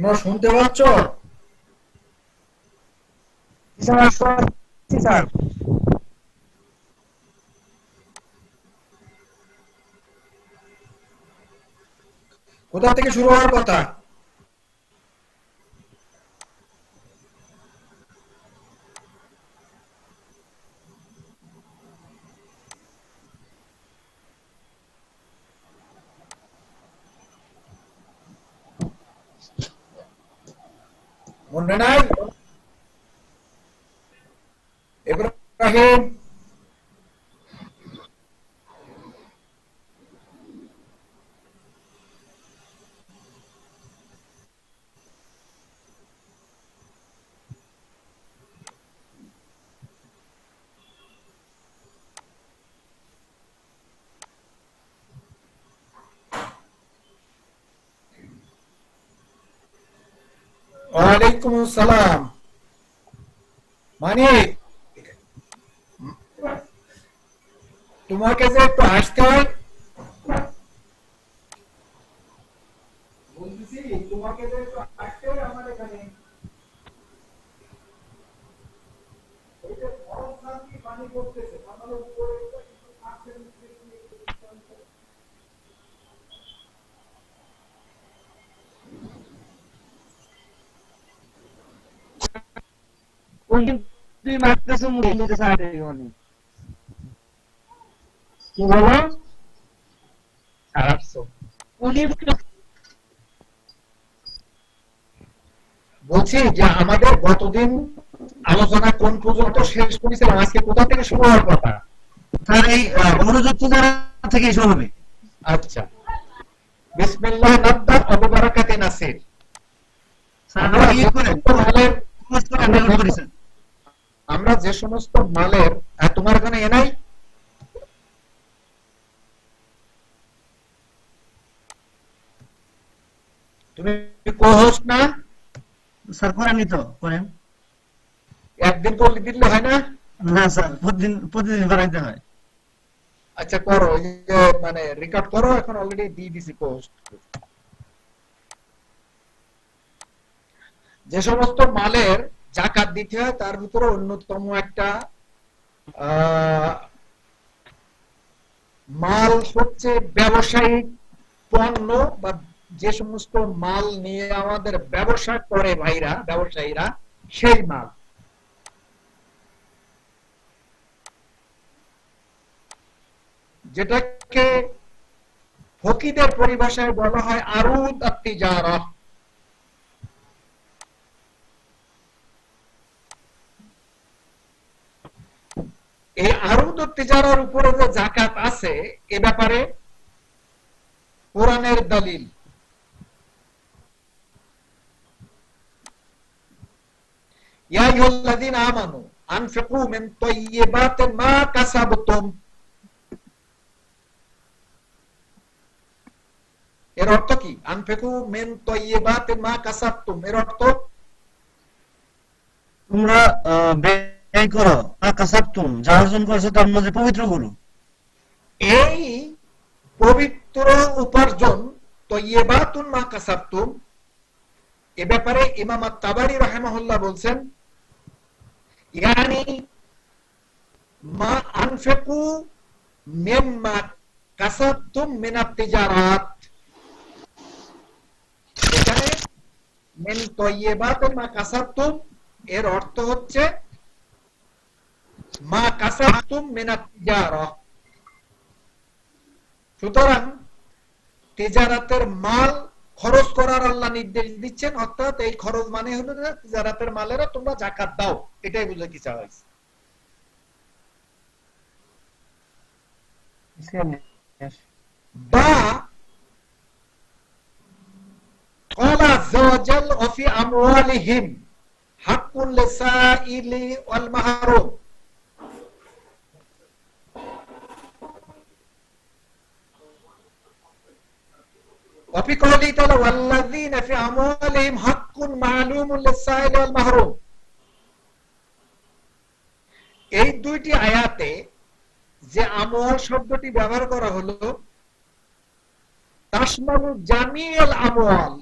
তোমরা শুনতে পাচ্ছ? স্যার, কোথা থেকে শুরু হওয়ার কথা? মনে নাই? ইব্রাহিম, ওয়ালাইকুম আসসালাম। মানিক, তোমাকে যে একটু আসতে হয়, বলতেছি তোমাকে যে একটু আসতে হয় আমার এখানে। এই যে গরম শান্তি পানি পড়তেছে, আমার উপরে কিছু আসছে নিচে দিয়ে কোন তুই মারতেছ মুখে নিতে সাইডে অনেক কি বলো? খারাপছো উনি বলছি যে আমাদের গতদিন আলোচনা কোন পর্যন্ত শেষ করেছিলাম, আজকে কোথা থেকে শুরু হওয়ার কথা? স্যার এই অনুযুক্ত যারা থেকে শুরু হবে। আচ্ছা, বিসমিল্লাহ নাবদা ওয়া বারাকাতি নাসির। স্যার আমরা ইয়ে করেন মালের রেকর্ড করেছেন। আমরা যে সমস্ত মালের, তোমার এখানে এনাই তুমি কো-হোস্ট না? স্যার করেননি তো করেন। একদিন করলে দিলে হয় না? না স্যার প্রতিদিন প্রতিদিন বানাইতে হয়। আচ্ছা করো, ওই যে মানে রেকর্ড করো, এখন অলরেডি দিয়ে দিছি কো-হোস্ট। যে সমস্ত মালের যাকাত দিতে হয় তার ভিতরে অন্যতম একটা মাল হচ্ছে ব্যবসায়িক পণ্য, বা যে সমস্ত মাল নিয়ে আমাদের ব্যবসা করে ভাইরা, ব্যবসায়ীরা, সেই মাল। যেটাকে ফকিদের পরিভাষায় বলা হয় আরুদ আত-তিজারা। এই আরুদ আত-তিজারার উপরে যে যাকাত আছে, এ ব্যাপারে কোরআনের দলিল। ইয়া আইয়ুহাল্লাযীনা আমানু আনফিকু মিন তাইয়্যিবাতি মা কাসাবতুম। এর অর্থ কি? আনফিকু মিন তাইয়্যিবাতি মা কাসাবতুম, এর অর্থ তোমরা ব্যয় করো কাসাবতুম, যা অর্জন করেছো তার মধ্যে পবিত্র করো। এই পবিত্র উপার্জন, তাইয়্যিবাতুন মা কাসাবতুম, এ ব্যাপারে ইমাম আত-তাবারী রাহিমাহুল্লাহ বলছেন, ইয়ানি মা আনফিকু মিম্মা কাসাবতুম মিনাত তিজারাত। এখানে মিন তাইয়্যিবাতি মা কাসাবতুম এর অর্থ হচ্ছে মা কাসাবতুম মিনাত তিজারা। সুতরাং তিজারাতের মাল খরচ করার আল্লাহ নির্দেশ দিচ্ছেন, অর্থাৎ এই খরচ মানে হলো যে তিজারাতের মালেরা তোমরা যাকাত দাও, এটাই বুঝে কি চাওয়া হয়েছে। বা قال عز وجل وفي أموالهم حق للسائل والمحروم। وفي قوله تعالى والذين في أموالهم حق معلوم للسائل والمحروم। এই দুইটি আয়াতে যে আমওয়াল শব্দটি ব্যবহার করা হলো, তাশমালু জামিআল আমওয়াল,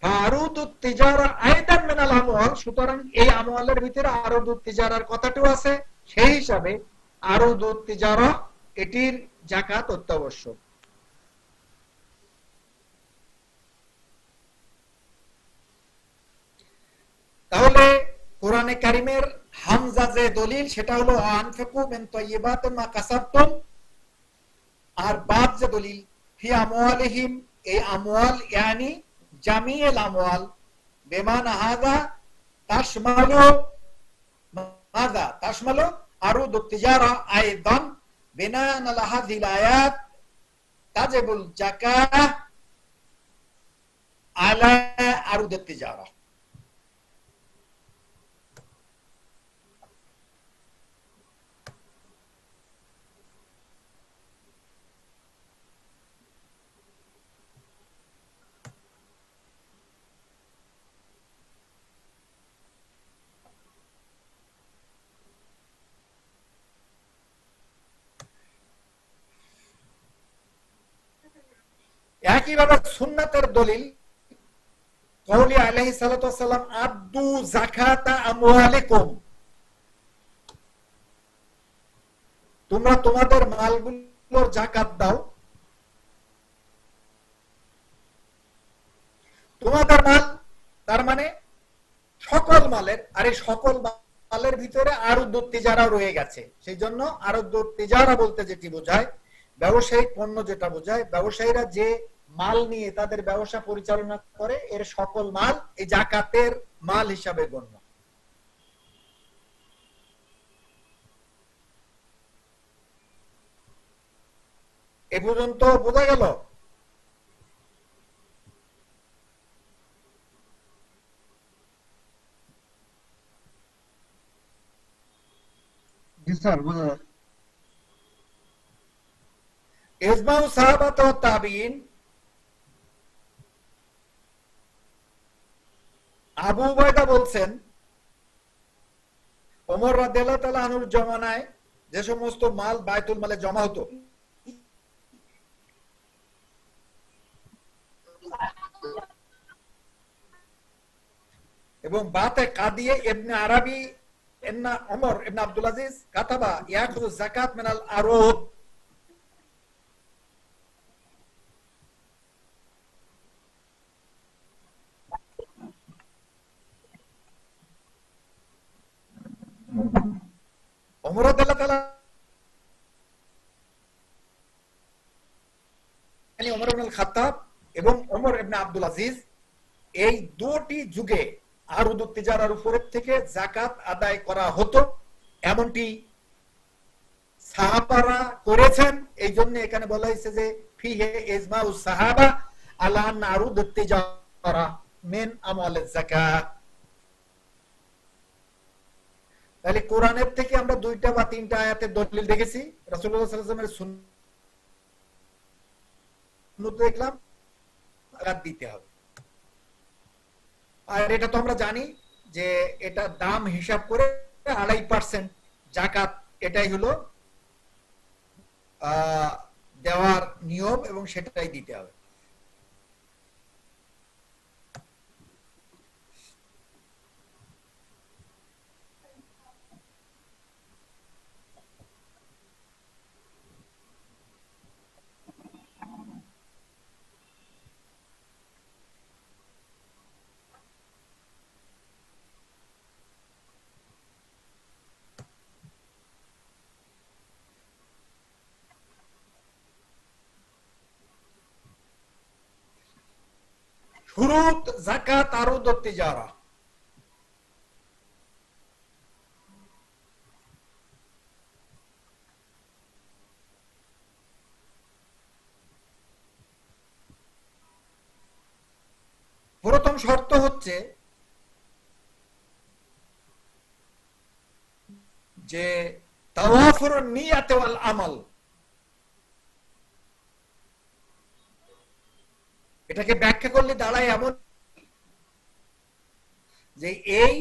আরুদুত তিজারা আয়দান মিনাল আমওয়াল, সুতরাং এই আমওয়ালের ভিতরে আরুদুত তিজারার কথাটাও আছে, সেই হিসাবে আরুদুত তিজারা এটির যাকাত অত্যাবশ্যক। তাহলে কোরআনে কারিমের হামজা যে দলিল সেটা হলো আনফিকু মিন তাইয়্যিবাতি মা কাসাবতুম, আর বাদ যে দলিল ফি আমওয়ালিহিম, এই আমওয়াল ইয়ানি জামিউল আমওয়াল বিমানা হাযা তাশমালু মাযা তাশমালু আরুদুত তিজারা আইদান বিনাআন আলা হাযিহিল আয়াত তাজিবুল যাকাহ আলা আরুদুত তিজারা। একইভাবে সুন্নাতের দলিল কওলি আলাইহিস সালাতু ওয়াস সালাম আদ্দু যাকাতা আমওয়ালিকুম, তোমরা তোমাদের মালগুলোর যাকাত দাও। তোমাদের মাল তার মানে সকল মালের, আর এই সকল মালের ভিতরে আরুদুত তিজারা রয়ে গেছে, সেই জন্য আরুদুত তিজারা বলতে যেটি বোঝায় ব্যবসায়িক পণ্য, যেটা বোঝায় ব্যবসায়ীরা যে মাল নিয়ে তাদের ব্যবসা পরিচালনা করে, এর সকল মাল এই যাকাতের মাল হিসাবে গণ্য। এ পর্যন্ত বোঝা গেল? জি স্যার, বোঝা যায়। ইজমাউ সাহাবাত ওয়া তাবিঈন, আবু উবাইদা বলছেন ওমর রাদিয়াল্লাহু তাআলা আনহুর জমানায় যে সমস্ত মাল বায়তুল মালে জমা হতো, এবং বাতে কাদিয়ে ইবনে আরাবি ইন্না ওমর ইবনে আব্দুল আজিজ কাতাবা ইয়াখুযু যাকাত মিনাল আরুদ, ওমর রাদিয়াল্লাহু তাআলা মানে ওমর ইবনে খাত্তাব এবং ওমর ইবনে আব্দুল আজিজ, এই দুটি যুগে আরুদুত তিজারার উপর থেকে যাকাত আদায় করা হতো, এমনটি সাহাবারা করেছেন। এই জন্য এখানে বলা হয়েছে যে ফিহে ইজমাউ সাহাবা আলা আরুদুত তিজারা মিন আমওয়ালিজ যাকাত। তাহলে কোরআনের থেকে আমরা দুইটা বা তিনটা আয়াতের দলিল দেখেছি, রাসূলুল্লাহ সাল্লাল্লাহু আলাইহি ওয়াসাল্লামের সুন্নাত দেখলাম, যাকাত দিতে হবে। আর এটা তো আমরা জানি যে এটা দাম হিসাব করে 2.5% যাকাত, এটাই হলো দেওয়ার নিয়ম এবং সেটাই দিতে হবে। শুরুত যাকাত আরুদুত তিজারা, প্রথম শর্ত হচ্ছে যে তাওয়াফুরুন নিয়াত ওয়াল আমাল, এটাকে ব্যাখ্যা করলে দাঁড়ায় এমন যে এই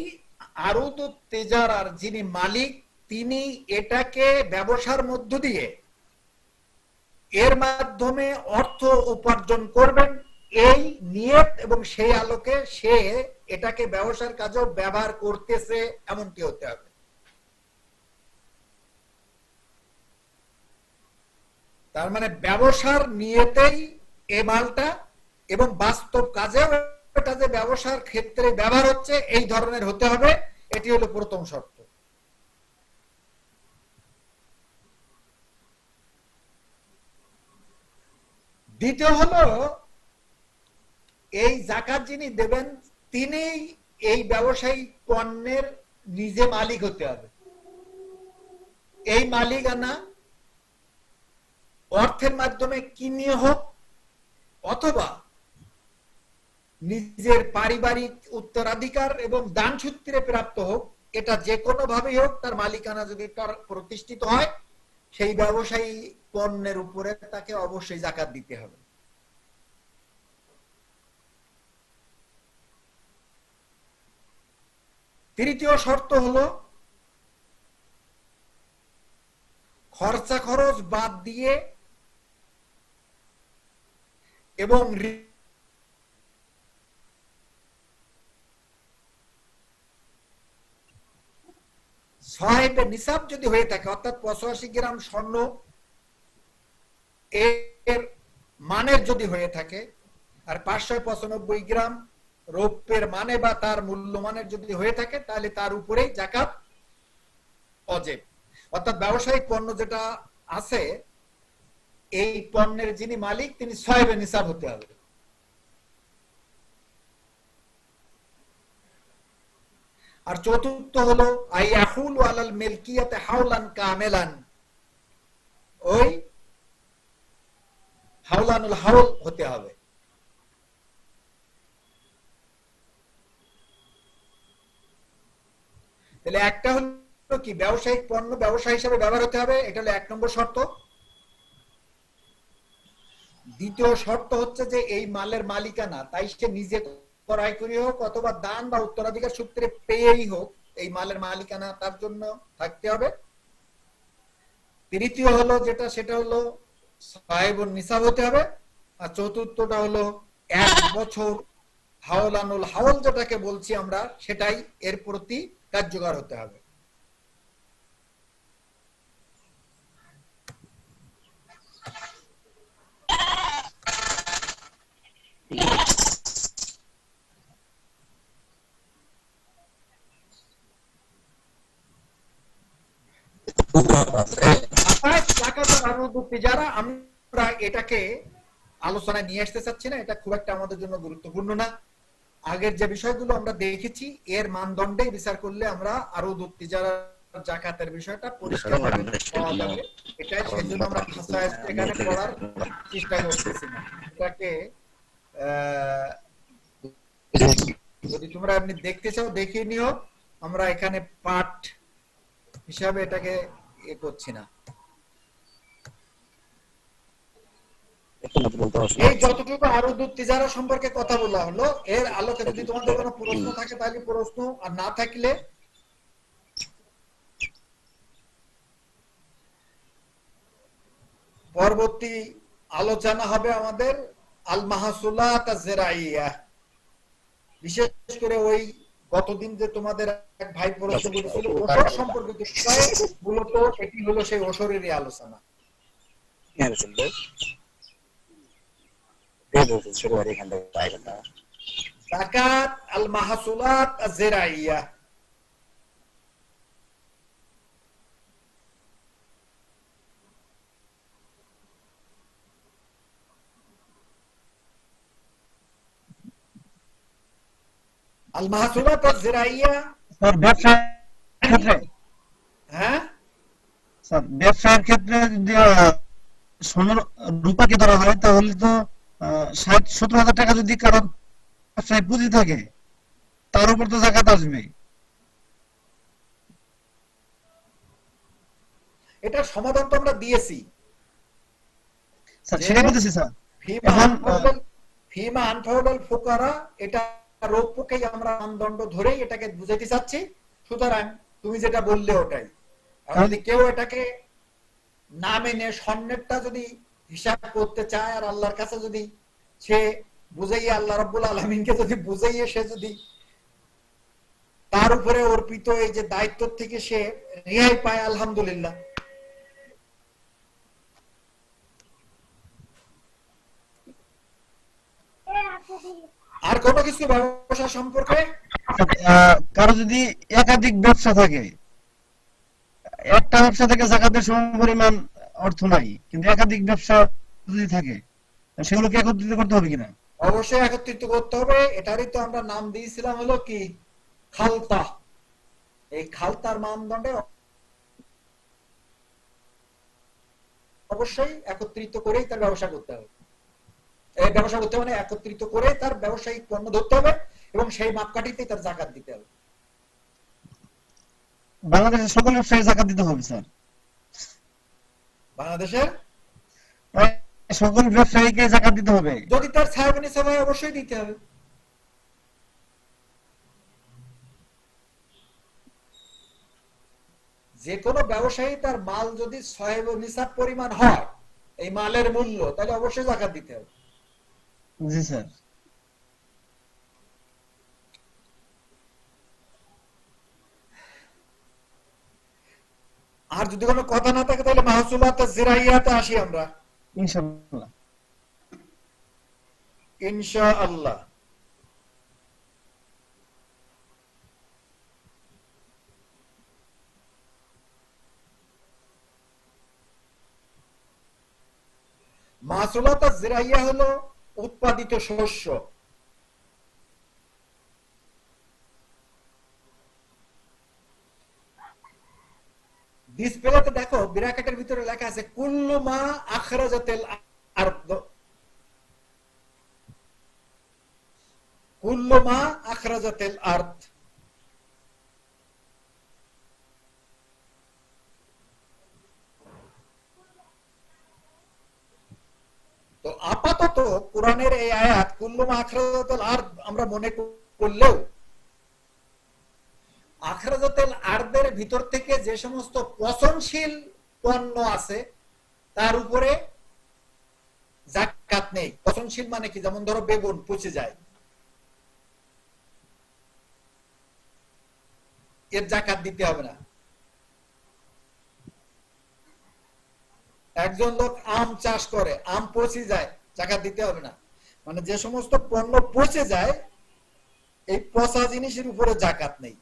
আরুদুত তিজারার যিনি মালিক, তিনি এটাকে ব্যবসার মধ্য দিয়ে এর মাধ্যমে অর্থ উপার্জন করবেন এই নিয়ত এবং সেই আলোকে সে এটাকে ব্যবসার কাজেও ব্যবহার করতেছে এমনটি হতে হবে। তার মানে ব্যবসার নিয়তেই এই মালটা এবং বাস্তব কাজেও এটা যে ব্যবসার ক্ষেত্রে ব্যবহার হচ্ছে এই ধরনের হতে হবে, এটি হলো প্রথম শর্ত। দ্বিতীয় হলো এই যাকাত যিনি দেবেন তিনি এই ব্যবসায়িক পণ্যের নিজে মালিক হতে হবে। এই মালিকানা অর্থের মাধ্যমে কিনে হোক অথবা নিজের পারিবারিক উত্তরাধিকার এবং দান সূত্রে প্রাপ্ত হোক, এটা যে কোনো ভাবেই হোক তার মালিকানা যদি তার প্রতিষ্ঠিত হয়, সেই ব্যবসায়ী পণ্যের উপরে তাকে অবশ্যই যাকাত দিতে হবে। তৃতীয় শর্ত হলো খরচা খরচ বাদ দিয়ে এবং সাহেবের নিসাব যদি হয়ে থাকে, অর্থাৎ 85 গ্রাম স্বর্ণ এর মানের যদি হয়ে থাকে আর 595 গ্রাম রৌপ্যের মানে বা তার মূল্যমানের যদি হয়ে থাকে, তাহলে তার উপরেই যাকাত ওয়াজিব। অর্থাৎ ব্যবসায়িক পণ্য যেটা আছে এই পণ্যের যিনি মালিক তিনি সাহেবের নিসাব হতে হবে। আর চতুর্থ হলো আইয়াহুল আলাল মিলকিয়াতে হাওলান কামেলান, ওই হাওলানুল হাওল হতে হবে। তাহলে একটা হলো কি ব্যবসায়িক পণ্য ব্যবসা হিসেবে ব্যবহার হতে হবে, এটা হলো 1 নম্বর শর্ত। দ্বিতীয় শর্ত হচ্ছে যে এই মালের মালিকানা তাই সে নিজে ক্রয় করে হোক অথবা দান বা উত্তরাধিকার সূত্রে পেয়েই হোক, এই মালের মালিকানা তার জন্য থাকতে হবে। তৃতীয় হলো যেটা সেটা হলো সাহেবুন নিসাব হতে হবে। আর চতুর্থটা হলো 1 বছর হাওলানুল হাওল যেটাকে বলছি আমরা, সেটাই এর প্রতি কার্যকর হতে হবে। যারা আমরা এটাকে আলোচনায় নিয়ে আসতে চাচ্ছি না, এটা খুব একটা আমাদের জন্য গুরুত্বপূর্ণ না। আগের যে বিষয়গুলো আমরা দেখেছি এর মানদণ্ডে বিচার করলে আমরা আরো যারা যাকাতের বিষয়টা পরিষ্কার পাওয়া যাবে। এটাই সেজন্য আমরা এখানে পড়ার চেষ্টা করতেছি না। এটাকে যদি তোমরা এমনি দেখতে চাও দেখে নিও, আমরা এখানে পাঠ হিসাবে এটাকে করছি না। এই যতটুকু আরুদুত তিজারা সম্পর্কে কথা বলা হলো, এর আলোকে যদি তোমাদের কোনো প্রশ্ন থাকে তাহলে প্রশ্ন, আর না থাকলে পরবর্তী আলোচনা হবে আমাদের আল মাহসুলাত আজ-যারাইয়া। বিশেষ করে ওই গতদিন যে তোমাদের এক ভাই প্রশ্ন করেছিল ওসর সম্পর্কিত বিষয়ে, মূলত এটি হলো সেই ওসরেরই আলোচনা। যাকাত আল মাহসুলাত আজ-যারাইয়া। আল মাহসুলাত আজ-যারাইয়া স্যার ব্যবসার ক্ষেত্রে, হ্যাঁ স্যার ব্যবসার ক্ষেত্রে যদি সোনার রূপাকে ধরা হয় তাহলে তো 60-70 হাজার টাকা যদি কারণ ব্যবসায় পুঁজি থাকে তার উপর তো যাকাত আসবে। এটা সমাধান তো আমরা দিয়েছি স্যার, সেটা বলতেছি স্যার। ফিমা আনফাউডাল ফুকারা, এটা রৌপ্যকেই আমরা মানদণ্ড ধরেই এটাকে বুঝাইতে চাচ্ছি। সুতরাং তুমি যেটা বললে ওটাই, যদি কেউ এটাকে না মেনে স্বর্ণেরটা যদি হিসাব করতে চায় আর আল্লাহর কাছে যদি সে বুঝাইয়ে আল্লাহ রাব্বুল আলামিনকে যদি বুঝাইয়ে সে যদি তার উপরে অর্পিত এই যে দায়িত্ব থেকে সে রেহাই পায়, আলহামদুলিল্লাহ। আর কোন কিছু ব্যবসা সম্পর্কে? কারো যদি একাধিক ব্যবসা থাকে, একটা ব্যবসা থেকে জাকাতের সম পরিমাণ অর্থ নাই, কিন্তু একাধিক ব্যবসা যদি থাকে সেগুলোকে একত্রিত করতে হবে কিনা? অবশ্যই একত্রিত করতে হবে। এটারই তো আমরা নাম দিয়েছিলাম হলো কি, খালতা। এই খালতার মানদণ্ডে অবশ্যই একত্রিত করেই তার ব্যবসা করতে হবে। এই ব্যবসা করতে মানে একত্রিত করে তার ব্যবসায়িক পণ্য ধরতে হবে এবং সেই মাপকাঠিতেই তার জাকাত দিতে হবে। বাংলাদেশের সকল ব্যবসায়ী জাকাত দিতে হবে স্যার? বাংলাদেশের সকল ব্যবসায়ীকে জাকাত দিতে হবে? যদি তার সাহেব নিসাব হয় অবশ্যই দিতে হবে। যে কোনো ব্যবসায়ী তার মাল যদি সাহেব নিসাব পরিমাণ হয়, এই মালের মূল্য, তাহলে অবশ্যই জাকাত দিতে হবে। জি স্যার। আর যদি কোনো কথা না থাকে তাহলে মাহসুলাত জিরাইয়াতে আসি আমরা ইনশাআল্লাহ। ইনশাআল্লাহ। মাহসুলাত জিরাইয়া হলো উৎপাদিত শস্য। ডিসপ্লেতে দেখো ব্র্যাকেটের ভিতরে লেখা আছে কুল্লু মা আখরাজাতিল আরদ, কুল্লু মা আখরাজাতিল আরদ। তো আপাতত কোরআনের এই আয়াত কুল্লু মা আখরাজাতিল আরদ আমরা মনে করলেও আখরাজাতুল আরদের ভিতর থেকে যে সমস্ত পচনশীল পণ্য আছে তার উপরে যাকাত নেই। পচনশীল মানে কি? যেমন ধরো বেগুন পচে যায়, এর যাকাত দিতে হবে না। একজন লোক আম চাষ করে, আম পচে যায়, যাকাত দিতে হবে না। মানে যে সমস্ত পণ্য পচে যায় এই পচা জিনিসের উপরে যাকাত নেই।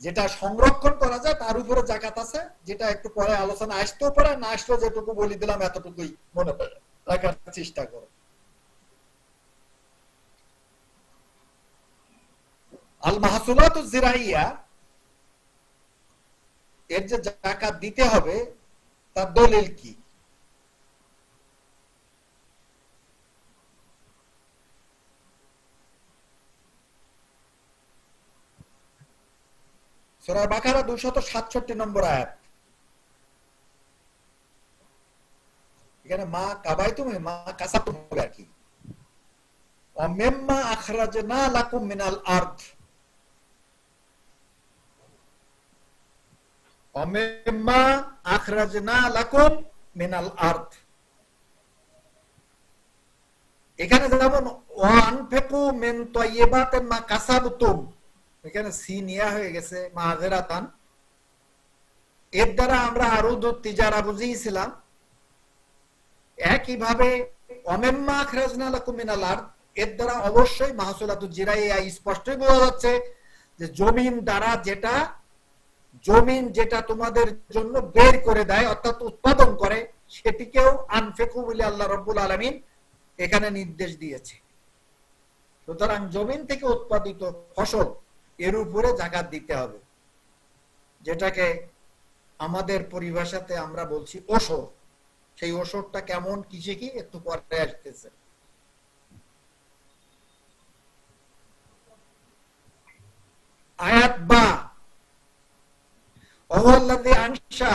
যেটা সংরক্ষণ করা যায় তার উপরে যাকাত আছে, যেটা একটু পরে আলোচনা আসতেও পারে, না আসলেও যেটুকু বলি দিলাম এতটুকুই মনে রাখার চেষ্টা করো। আল মাহসুলাতুজ জিরাইয়া এর যে যাকাত দিতে হবে তার দলিল কি? সূরা বাকারা 267 নম্বর আয়াত। এখানে মা কাবাইতুম মা কাসাবতুম হবে আর কি। ওয়ামিম্মা আখরাজনা লাকুম মিনাল আরদ, ওয়ামিম্মা আখরাজনা লাকুম মিনাল আরদ। এখানে যেমন ওয়ানফিকু মিন তাইয়্যিবাতি মা কাসাবতুম, এখানে সি নিয়া হয়ে গেছে মাযিরাতান। এর দ্বারা আমরা আরুদুত তিজারা বুঝিয়েছিলাম। একইভাবে ওয়ামিম্মা আখরাজনা লাকুম মিনাল আরদ এর দ্বারা অবশ্যই মাহসুলাতুজ জিরাইয়া স্পষ্টই বোঝা যাচ্ছে যে জমিন দ্বারা যেটা, জমিন যেটা তোমাদের জন্য বের করে দেয় অর্থাৎ উৎপাদন করে, সেটিকেও আনফিকু বলে আল্লাহ রাব্বুল আলামিন এখানে নির্দেশ দিয়েছে। সুতরাং জমিন থেকে উৎপাদিত ফসল এর উপরে যাকাত দিতে হবে, যেটাকে আমাদের পরিভাষাতে আমরা বলছি ওশর। সেই ওশরটা কেমন কি শিখি একটু পরে আসতেছে। আয়াত বা ওয়াল্লাযী আনশা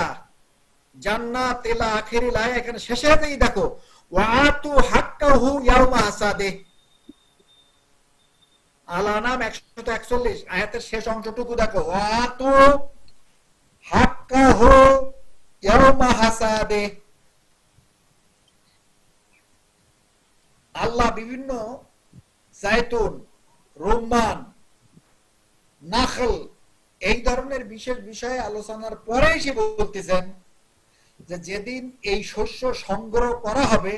জান্নাত ইলা আখিরিল আয়াত, এখানে শেষেতেই দেখো ওয়াতু হাক্কাহু ইয়াউমা হাসাদে। আল-আনাম 141 আয়াতের শেষ অংশটুকু দেখো, ওয়াতু হাক্কাহু ইয়াউমা হাসাদে। আল্লাহ বিভিন্ন জাইতুন, রুম্মান, নাখল, এই ধরনের বিশেষ বিষয়ে আলোচনার পরে সে বলতেছেন যে যেদিন এই শস্য সংগ্রহ করা হবে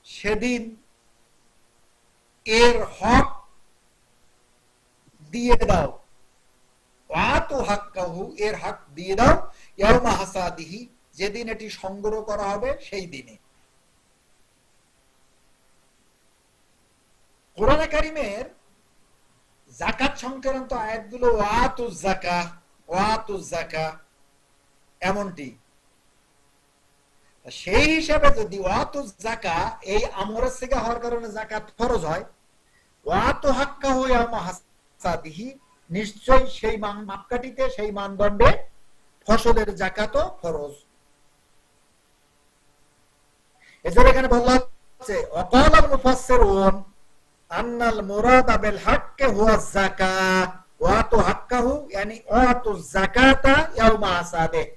সেদিন এর হক দিয়ে দাও, ওয়াতু হাক্কাহু, এর হক দিয়ে দাও, ইয়াউমা হাসাদিহি, যেদিন এটি সংগ্রহ করা হবে সেই দিনে। কোরআনে কারিমের যাকাত সংক্রান্ত আয়াতগুলো ওয়াতু যাকাহ, ওয়াতু যাকাহ এমনটি। সেই হিসাবে যদি ওয়াতু যাকাহ এই আমরের সিগা হওয়ার কারণে যাকাত ফরজ হয়, ওয়াতু হাক্কাহু ইয়াউমা হাসাদিহি, নিশ্চয় সেই মাপকাঠিতে, সেই মানদণ্ডে ফসলের যাকাতও ফরজ। এজন্য এখানে বলা হচ্ছে ওয়াকালাল মুফাসসিরুন আন্নাল মুরাদা বিল হাক্কি হুয়া যাকাত ওয়াতু হাক্কাহু, ইয়ানি ওয়াতু যাকাতা ইয়াউমা হাসাদিহি।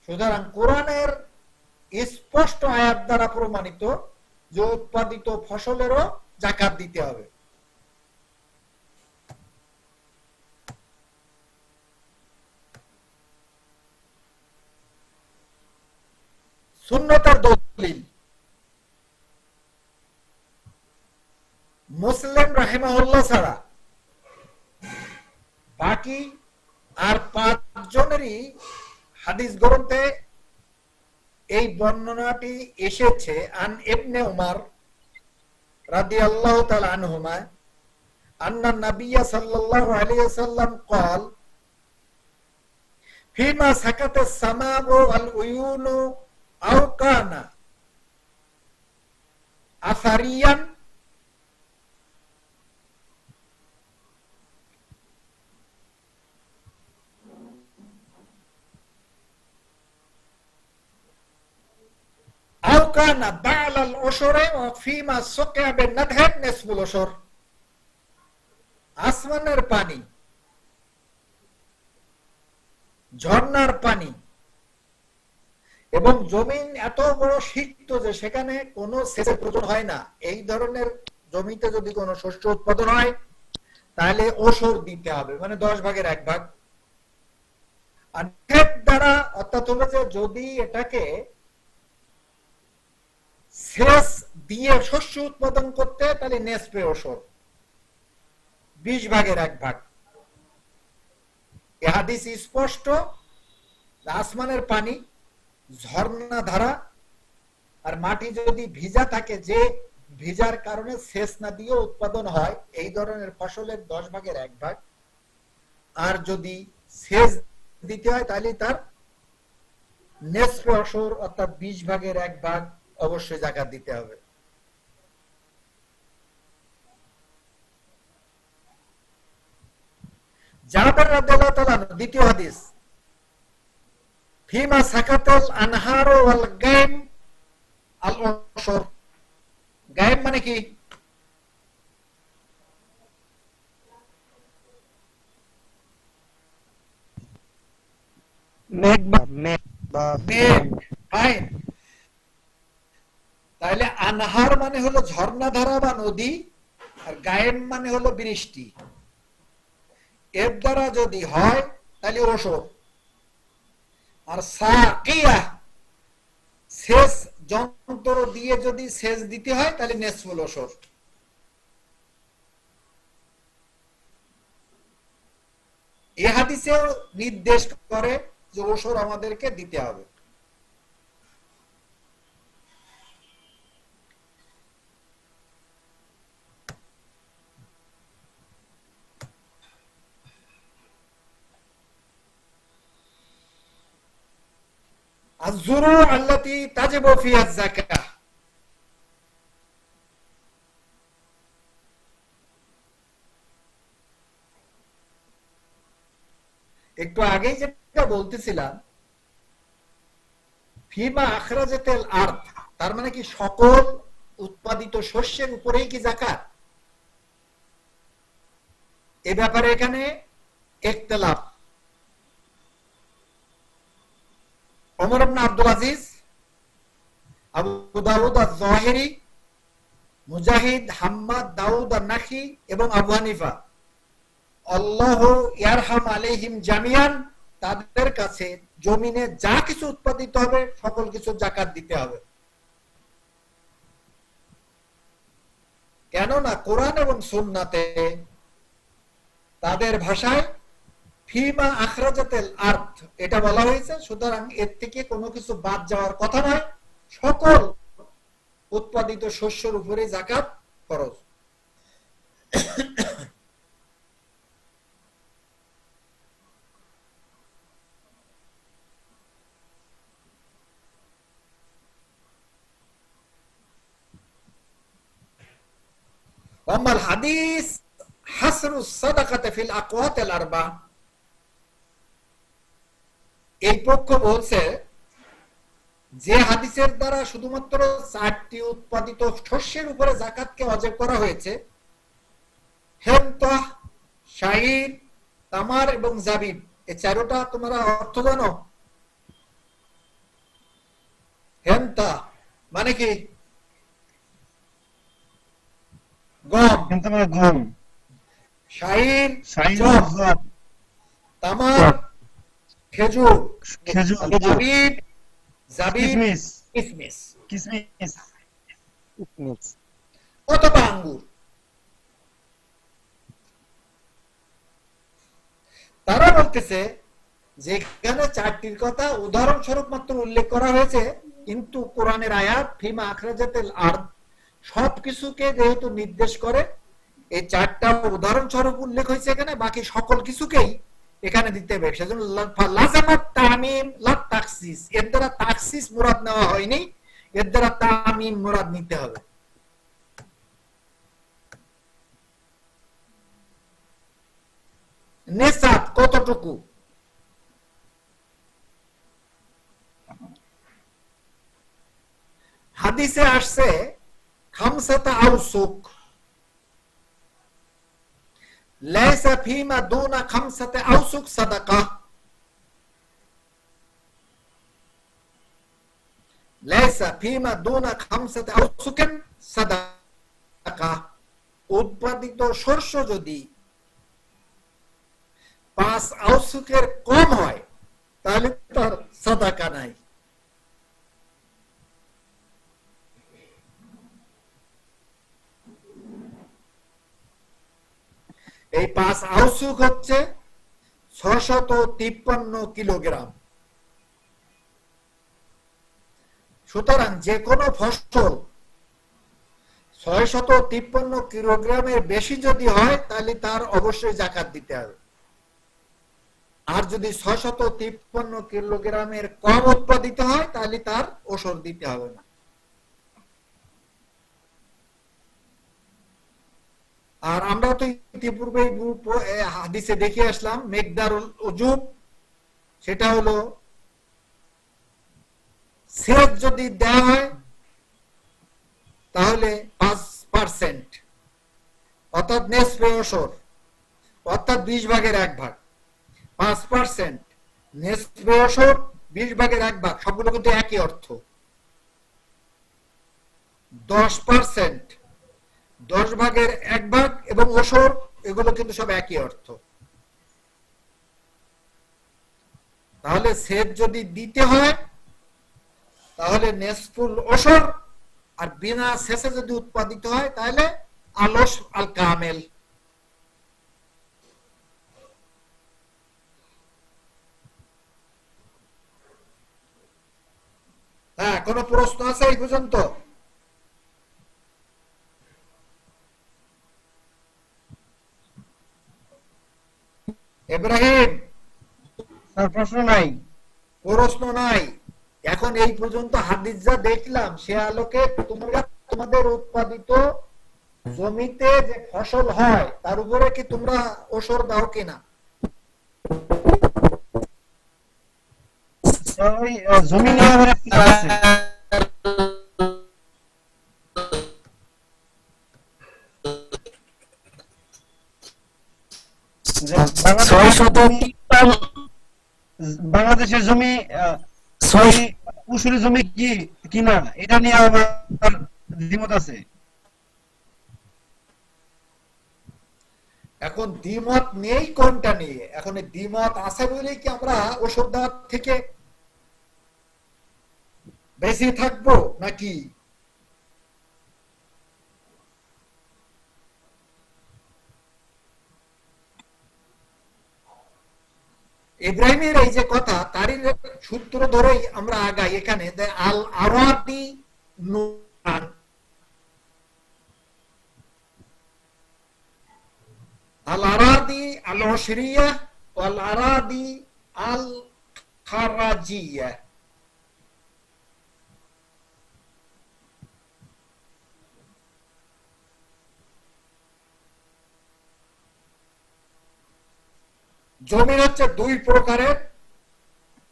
সুতরাং কোরআনের স্পষ্ট আয়াত দ্বারা প্রমাণিত যে উৎপাদিত ফসলেরও যাকাত দিতে হবে। সুন্নতের দলিল মুসলিম রাহিমাহুল্লাহ ছাড়া বাকি আর 5 জনেরই হাদিস গ্রন্থে এই বর্ণনাটি এসেছে। আন ইবনে উমর রাদিয়াল্লাহু তাআলা আনহুমা আন্না নবিয়্য সাল্লাল্লাহু আলাইহি ওয়াসাল্লাম قال ফিমা সাকাতাস সামাউ ওয়াল উয়ুনু আও কানা আসারিয়ান আও কানা বা'লাল উশরি ওয়া ফিমা সুকিয়া বিন-নাদহ নিসফুল উশর। আসমানের পানি, ঝর্ণার পানি এবং জমিন এত বড় সিক্ত যে সেখানে কোনো সেচের প্রয়োজন হয় না, এই ধরনের জমিতে যদি কোনো শস্য উৎপাদন হয় তাহলে ওশর দিতে হবে, মানে 10 ভাগের 1 ভাগ। আর এর দ্বারা অর্থাৎ হলো যে যদি এটাকে সেচ দিয়ে শস্য উৎপাদন করতে তাহলে নেসফে ওশর, 20 ভাগের 1 ভাগ। এই হাদিস স্পষ্ট, আসমানের পানি, ঝর্ণা ধারা আর মাটি যদি ভিজা থাকে, যে ভিজার কারণে সেচ না দিয়ে উৎপাদন হয়, এই ধরনের ফসলের 10 ভাগের 1 ভাগ। আর যদি সেচ দিতে হয় তাহলে তার নেসফে ওশর অর্থাৎ 20 ভাগের 1 ভাগ অবশ্যই যাকাত দিতে হবে। জাবের রাদিয়াল্লাহু তাআলা দ্বিতীয় হাদিস, ফিমা সাকাতাল আনহারু ওয়াল গায়ম আল উশর। গায়ম মানে কি? মেঘ বা মেঘ। তাহলে আনহার মানে হলো ঝর্ণাধারা বা নদী, আর গায়েম মানে হলো বৃষ্টি। এর দ্বারা যদি হয় তাহলে ওশর। আর সাকিয়া, সেচ যন্ত্র দিয়ে যদি সেচ দিতে হয় তাহলে নেসফুল ওশর। এই হাদিসেও নির্দেশ করে যে ওশর আমাদেরকে দিতে হবে। আয-যুরু আল্লাতী তাজিবু ফিহা আয-যাকাহ, একটু আগেই যেটা বলতেছিলাম ফিমা আখরাজাতিল আরদ, তার মানে কি সকল উৎপাদিত শস্যের উপরেই কি যাকাত? এ ব্যাপারে এখানে ইখতিলাফ। ওমর ইবনে আব্দুল আজিজ, আবু দাউদ আয-যাহিরি মুজাহিদ, হাম্মাদ, দাউদ আর-নাখি এবং আবু হানিফা আল্লাহ ইয়ারহাম আলাইহিম জামিয়ান, তাদের কাছে জমিনে যা কিছু উৎপাদিত হবে সকল কিছু যাকাত দিতে হবে। কেননা কোরআন এবং সুন্নাতে তাদের ভাষায় ফিমা আখরাজাতিল আরদ এটা বলা হয়েছে, সুতরাং এর থেকে কোনো কিছু বাদ যাওয়ার কথা নয়, সকল উৎপাদিত শস্যের উপরে যাকাত ফরজ। ওয়ামাল হাদিস হাসরুস সাদাকাতি ফিল আকওয়াতিল আরবা, এই পক্ষ বলছে যে হাদিসের দ্বারা শুধুমাত্র 4টি উৎপাদিত শস্যের উপরে যাকাতকে ওয়াজিব করা হয়েছে, হেমতাহ, শাইর, তামার এবং জাবিব, এই চারটা তোমরা অর্থ জানো? হেমতাহ মানে কি? গম। কিন্তু মানে গম, শাইর শাইর, জব, জব, তামার খেজুর, খেজুর, জাবিব জাবিব কিসমিস, কিসমিস কিসমিস, অথবা আঙ্গুর। তারা বলতেছে যে এখানে 4টির কথা উদাহরণস্বরূপ মাত্র উল্লেখ করা হয়েছে, কিন্তু কোরআনের আয়াত ফিমা আখরাজাতিল আরদ সবকিছুকে যেহেতু নির্দেশ করে, এই 4টা উদাহরণস্বরূপ উল্লেখ হয়েছে এখানে, বাকি সকল কিছুকেই এখানে দিতে হবে। সেজন্য লাযামাত তামিম লা তাখসিস, এর দ্বারা তাখসিস মুরাদ নেওয়া হয়নি, এর দ্বারা তামিম মুরাদ নিতে হবে। নেসাব কতটুকু? হাদিসে আসছে খামসাতা আউসুক, লাইসা ফিমা দুনা খামসাতে আউসুক সাদাকা, লাইসা ফিমা দুনা খামসাতে আউসুকেন সাদাকা। উৎপাদিত শস্য যদি 5 আউসুকের কম হয় তাহলে তার সাদাকা নাই। এই 5 আউসুক হচ্ছে 653 কিলোগ্রাম। সুতরাং যে কোনো ফসল 653 কিলোগ্রামের বেশি যদি হয় তাহলে তার অবশ্যই যাকাত দিতে হবে, আর যদি 653 কিলোগ্রামের কম উৎপাদিত হয় তাহলে তার ওসর দিতে হবে না। আর আমরা তো ইতিপূর্বে হাদিসে দেখে আসলাম মিকদারুল উজুব, সেটা হলো সেচ যদি দেওয়া হয় তাহলে 5%, অর্থাৎ নেসফে ওসর, অর্থাৎ 20 ভাগের 1 ভাগ। 5% নেসফে ওসর 20 ভাগের 1 ভাগ, সবগুলো কিন্তু একই অর্থ। 10%, 10 ভাগের 1 ভাগ এবং ওসর, এগুলো কিন্তু সব একই অর্থ। তাহলে সেচ যদি দিতে হয় তাহলে নেসফুল ওসর, আর বিনা সেচে যদি উৎপাদিত হয় তাহলে আলস আল কামেল। হ্যাঁ, কোন প্রশ্ন আছে এই পর্যন্ত? ইব্রাহিম? প্রশ্ন নাই। প্রশ্ন নাই। এখন এই পর্যন্ত হাদিস যা দেখলাম সে আলোকে তোমরা তোমাদের উৎপাদিত জমিতে যে ফসল হয় তার উপরে কি তোমরা ওসর দাও কিনা? ওই জমি নিয়ে আমার একটা আছে। বাংলাদেশের জমি উসুরি জমি কি কিনা এটা নিয়ে আমার দ্বিমত আছে। এখন দ্বিমত নেই কোনটা নিয়ে, এখন এই দ্বিমত আছে বলেই কি আমরা ওষুধ দেওয়ার থেকে বেশি থাকবো নাকি? ইব্রাহিমের এই যে কথা, তারই সূত্র ধরেই আমরা আগাই। এখানে আল আরাদি নুরান, আল আরাদি আল অশরিয়া ওয়াল আরাদি আল খারাজিয়া। জমি হচ্ছে দুই প্রকারের,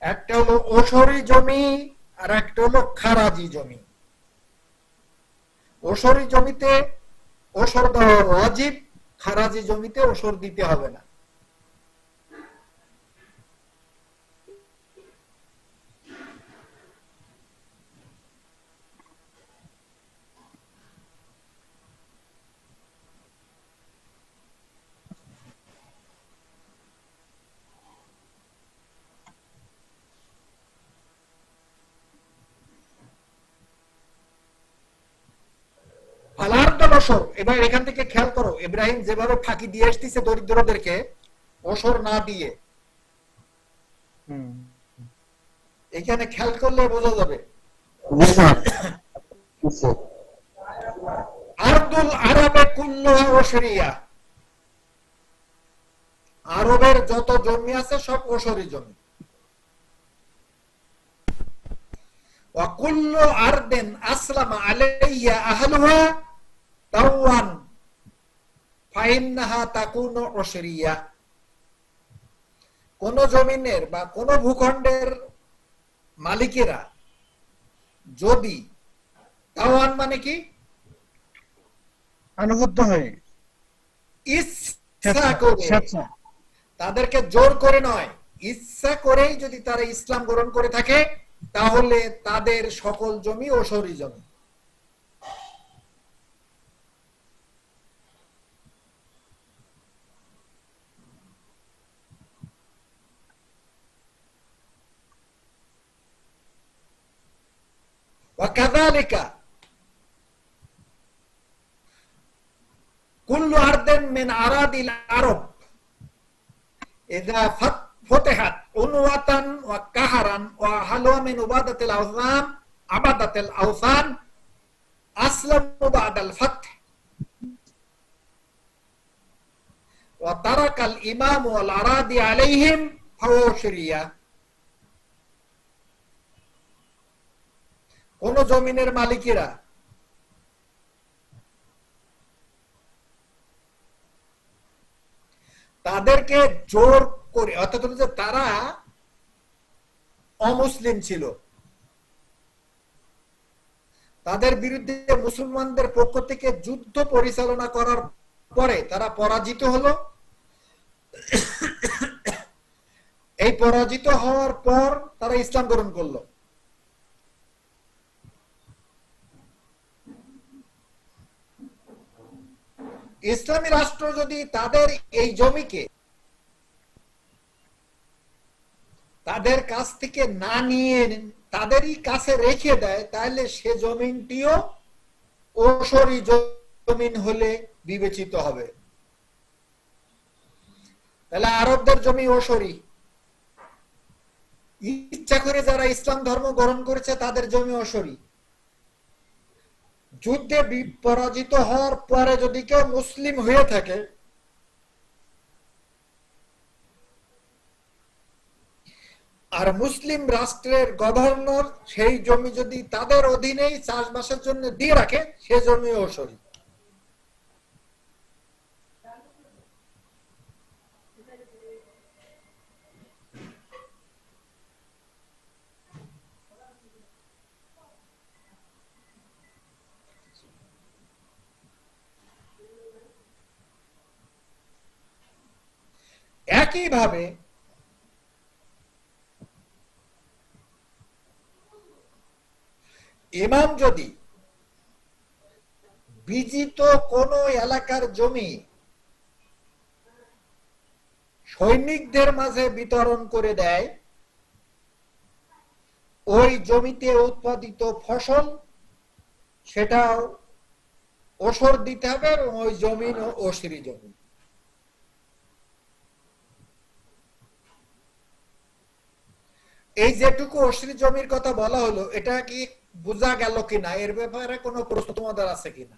একটা হলো ওসরি জমি আর একটা হলো খারাজি জমি। ওসরি জমিতে ওসর দেওয়া ওয়াজিব, খারাজি জমিতে ওসর দিতে হবে না। এবার এখান থেকে খেয়াল করো, ইব্রাহিম যেভাবে ফাঁকি দিয়ে আসতেছে দরিদ্রদেরকে ওসর না দিয়ে, এখানে খেয়াল করলে বোঝা যাবে। আরদুল আরবে কুল্লুহা ওশরিয়া, আরবের যত জমি আছে সব ওসরি জমি। ওয়া কুল্লু আরদিন আসলামা আলাইহা আহলুহা তাওয়ান ফাইন্নাহা তাকুনু ওশরিয়া। কোন জমিনের বা কোন ভূখণ্ডের মালিকেরা যদি তাওয়ান মানে কি আনুগত্য হয়, ইচ্ছা করে, তাদেরকে জোর করে নয়, ইচ্ছা করেই যদি তারা ইসলাম গ্রহণ করে থাকে, তাহলে তাদের সকল জমি ওসরি জমি। وكذلك كل أرض من أراضي العرب إذا فتحت عنوة وقهرا وأهلها من عبادة الأوثان أسلموا بعد الفتح وترك الإمام والأراضي عليهم فهو شريعة। কোন জমিনের মালিকেরা তাদেরকে জোর করে, অর্থাৎ তারা অমুসলিম ছিল, তাদের বিরুদ্ধে মুসলমানদের পক্ষ থেকে যুদ্ধ পরিচালনা করার পরে তারা পরাজিত হলো। এই পরাজিত হওয়ার পর তারা ইসলাম গ্রহণ করলো। ইসলামী রাষ্ট্র যদি তাদের এই জমিকে তাদের কাছ থেকে না নিয়ে তাদেরই কাছে রেখে দেয়, তাহলে সে জমিনটিও ওসরি জমিন হলে বিবেচিত হবে। তাহলে আরবদের জমি ওসরি, ইচ্ছা করে যারা ইসলাম ধর্ম গ্রহণ করেছে তাদের জমি ওসরি। যুদ্ধে পরাজিত হওয়ার পরে যদি কেউ মুসলিম হয়ে থাকে, আর মুসলিম রাষ্ট্রের গভর্নর সেই জমি যদি তাদের অধীনেই চাষবাসের জন্য দিয়ে রাখে, সে জমি ওসরি। একইভাবে ইমাম যদি বিজিত কোন এলাকার জমি সৈনিকদের মাঝে বিতরণ করে দেয়, ওই জমিতে উৎপাদিত ফসল সেটাও ওসর দিতে হবে এবং ওই জমিন ওসরি জমি। এই যেটুকু ওসরি জমির কথা বলা হলো, এটা কি বোঝা গেল কিনা, এর ব্যাপারে কোনো প্রশ্ন তোমাদের আছে কিনা?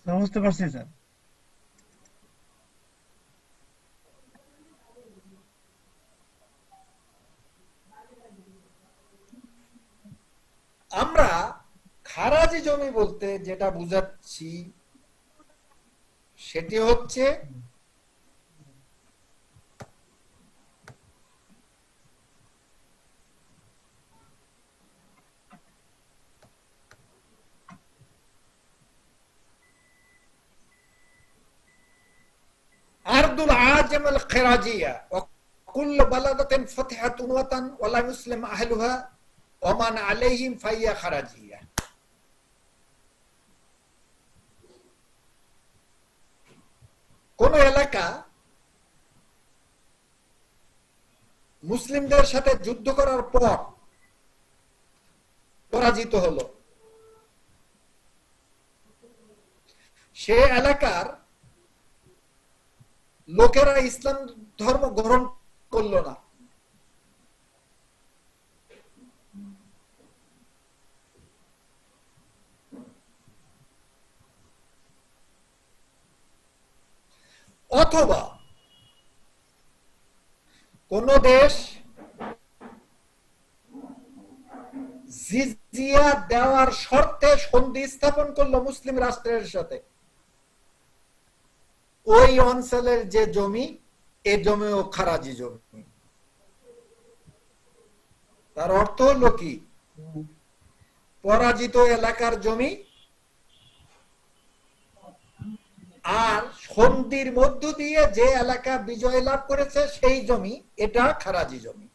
বুঝতে পারছি স্যার। আমরা খারাজি জমি বলতে যেটা বুঝাচ্ছি সেটি হচ্ছে আরদুল আজম আল খেরাজিয়া وكل بلدة فتحت وطن ولا يسلم أهلها ومن عليهم فهي خراجية। কোন এলাকা মুসলিমদের সাথে যুদ্ধ করার পর পরাজিত হলো, সে এলাকার লোকেরা ইসলাম ধর্ম গ্রহণ করলো না, অথবা কোন দেশ জিজিয়া দেওয়ার শর্তে সন্ধি স্থাপন করলো মুসলিম রাষ্ট্রের সাথে, ওই অঞ্চলের যে জমি, এ জমিও খারাজি জমি। তার অর্থ হলো কি, পরাজিত এলাকার জমি আর সন্ধির মধ্য দিয়ে যে এলাকা বিজয় লাভ করেছে সেই জমি, এটা খারাজি জমি।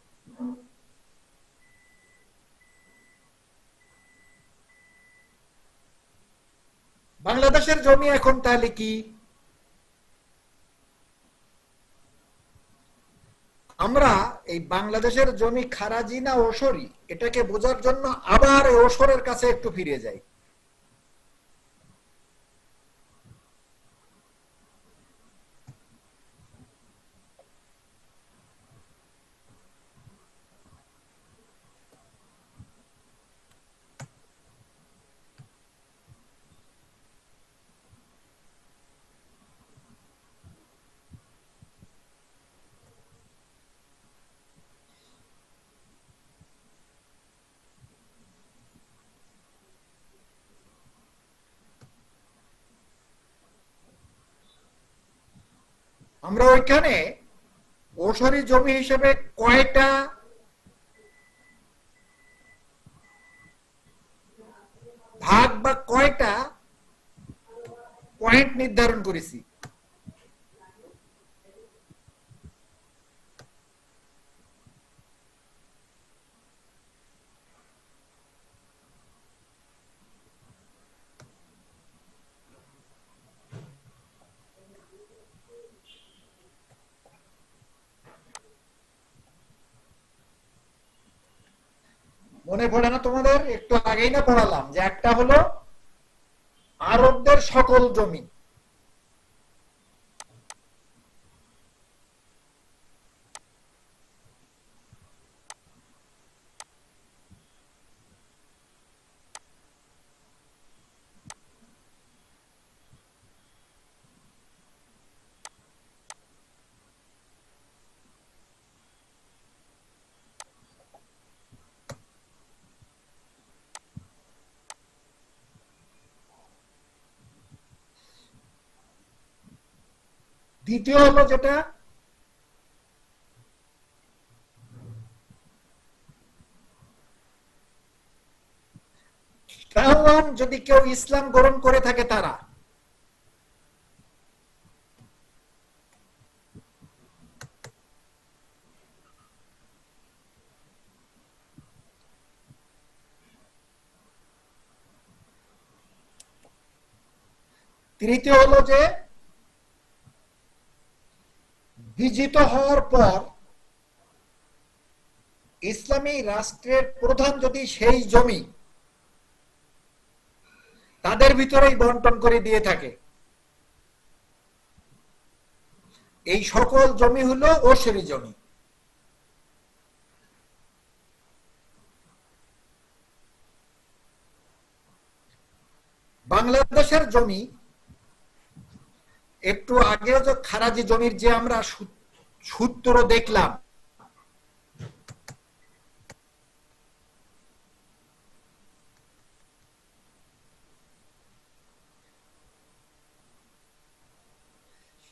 বাংলাদেশের জমি এখন তাহলে কি? আমরা এই বাংলাদেশের জমি খারাজি না ওসরি, এটাকে বোঝার জন্য আবার ওসরের কাছে একটু ফিরে যাই। আমরা ওইখানে ওসরি জমি হিসেবে কয়টা ভাগ বা কয়টা পয়েন্ট নির্ধারণ করেছি? মনে পড়ে না তোমাদের? একটু আগেই না পড়ালাম যে একটা হলো আরবদের সকল জমি, দ্বিতীয় হলো যেটা যদি কেউ ইসলাম গ্রহণ করে থাকে তারা, তৃতীয় হলো যে বিজিত হওয়ার পর ইসলামী রাষ্ট্রের প্রধান যদি সেই জমি তাদের ভিতরেই বন্টন করে দিয়ে থাকে, এই সকল জমি হলো ওসরি জমি। বাংলাদেশের জমি একটু আগে যে খারাজি জমির যে আমরা সূত্র দেখলাম,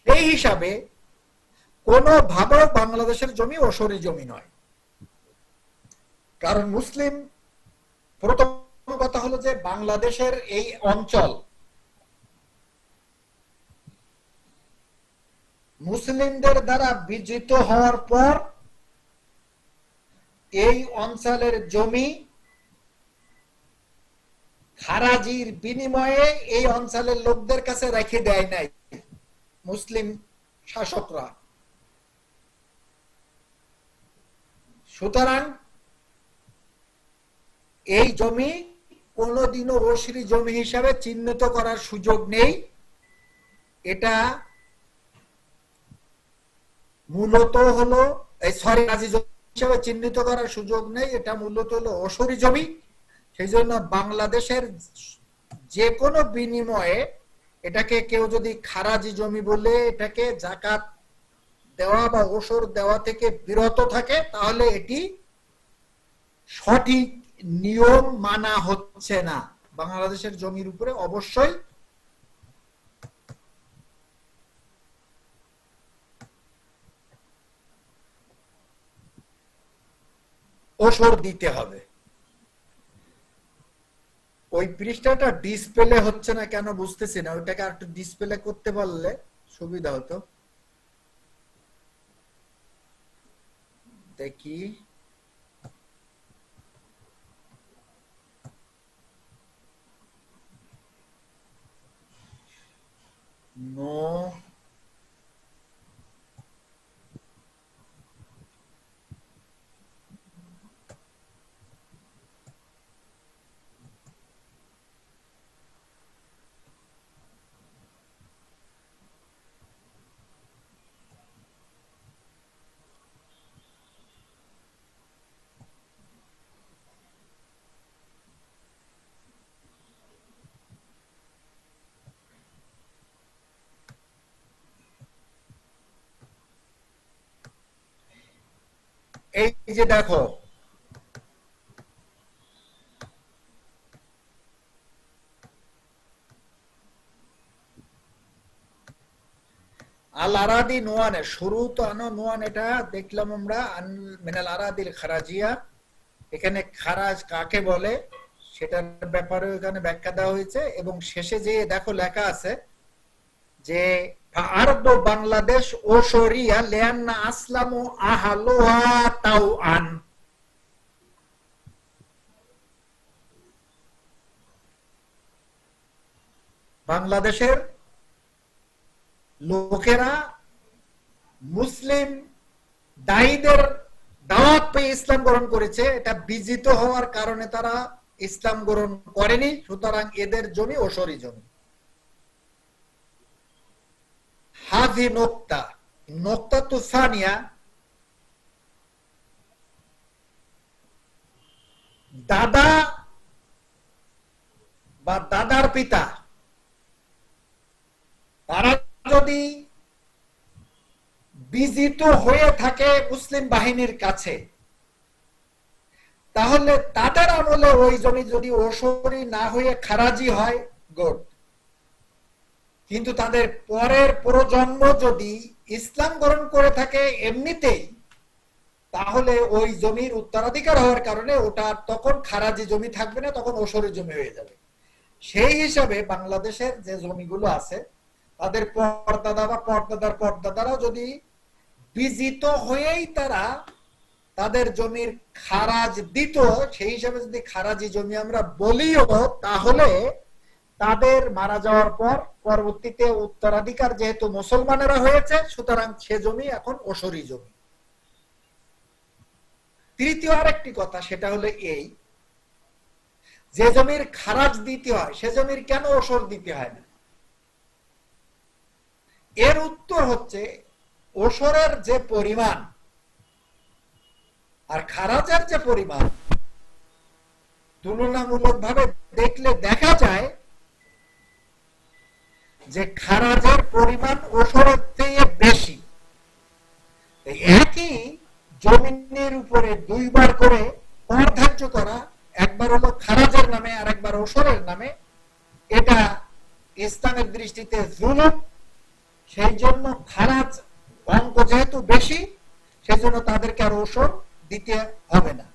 সেই হিসাবে কোনোভাবেও বাংলাদেশের জমি ওসরি জমি নয়। কারণ মুসলিম, প্রথম কথা হলো যে বাংলাদেশের এই অঞ্চল মুসলিমদের দ্বারা বিজিত হওয়ার পর এই অঞ্চলের জমি খারাজির বিনিময়ে এই অঞ্চলের লোকদের কাছে রেখে দেয় নাই মুসলিম শাসকরা। সুতরাং এই জমি কোনদিনও ওসরি জমি হিসাবে চিহ্নিত করার সুযোগ নেই। এটা মূলত হলো খারাজি জমি হিসাবে চিহ্নিত করার সুযোগ নেই, এটা মূলত হলো ওসরি জমি। সেই জন্য বাংলাদেশের যে কোনো বিনিময়ে এটাকে কেউ যদি খারাজি জমি বলে এটাকে যাকাত দেওয়া বা ওসর দেওয়া থেকে বিরত থাকে, তাহলে এটি সঠিক নিয়ম মানা হচ্ছে না। বাংলাদেশের জমির উপরে অবশ্যই ওসর দিতে হবে। ওই পৃষ্ঠাটা ডিসপ্লে হচ্ছে না কেন বুঝতেছি না, ওইটাকে একটু ডিসপ্লে করতে পারলে সুবিধা হতো। দেখি, নো এই যে দেখো, আল আরাদি নোয়ানে শুরু তো নোয়ান, এটা দেখলাম আমরা মিনাল আরাদিল খারাজিয়া। এখানে খারাজ কাকে বলে সেটার ব্যাপারে এখানে ব্যাখ্যা দেওয়া হয়েছে, এবং শেষে যে দেখো লেখা আছে যে আরব বাংলাদেশ ও শরিয়া লিয়ান্না আসলামু আহলুহা তাওআন। বাংলাদেশের লোকেরা মুসলিম দায়ীদের দাওয়াত পেয়ে ইসলাম গ্রহণ করেছে, এটা বিজিত হওয়ার কারণে তারা ইসলাম গ্রহণ করেনি। সুতরাং এদের জমি ওসরি জমি। হাজি নোক্তা নোক্তা তু সানিয়া, দাদা বা দাদার পিতা তারা যদি বিজিত হয়ে থাকে মুসলিম বাহিনীর কাছে, তাহলে তাদের আমলে ওই জমি যদি ওসরি না হয়ে খারাজি হয়, গুড। কিন্তু তাদের পরের প্রজন্ম যদি ইসলাম গ্রহণ করে থাকে এমনিতেই, তাহলে ওই জমির উত্তরাধিকার হওয়ার কারণে ওটা তখন খারাজি জমি থাকবে না, তখন ওসরি জমি হয়ে যাবে। সেই হিসাবে বাংলাদেশের যে জমিগুলো আছে, তাদের পরদাদা বা পরদাদার পরদাদারাও যদি বিজিত হয়েই তারা তাদের জমির খারাজ দিত, সেই হিসাবে যদি খারাজি জমি আমরা বলিও, তাহলে তাদের মারা যাওয়ার পর পরবর্তীতে উত্তরাধিকার যেহেতু মুসলমানেরা হয়েছে, সুতরাং সে জমি এখন ওসরি জমি। তৃতীয় আরেকটি কথা, সেটা হলো এই, যে জমির খারাজ দিতে হয় সে জমির কেন ওসর দিতে হয় না? এর উত্তর হচ্ছে, ওসরের যে পরিমাণ আর খারাজের যে পরিমাণ তুলনামূলকভাবে দেখলে দেখা যায় যে খারাজের পরিমাণ ওসরের চেয়ে বেশি। একই জমিনের উপরে দুইবার করে কর ধার্য করা, একবার হলো খারাজের নামে আর একবার ওসরের নামে, এটা ইসলামের দৃষ্টিতে জুলুম। সেই জন্য খারাজ অঙ্ক যেহেতু বেশি, সেই জন্য তাদেরকে আর ওসর দিতে হবে না।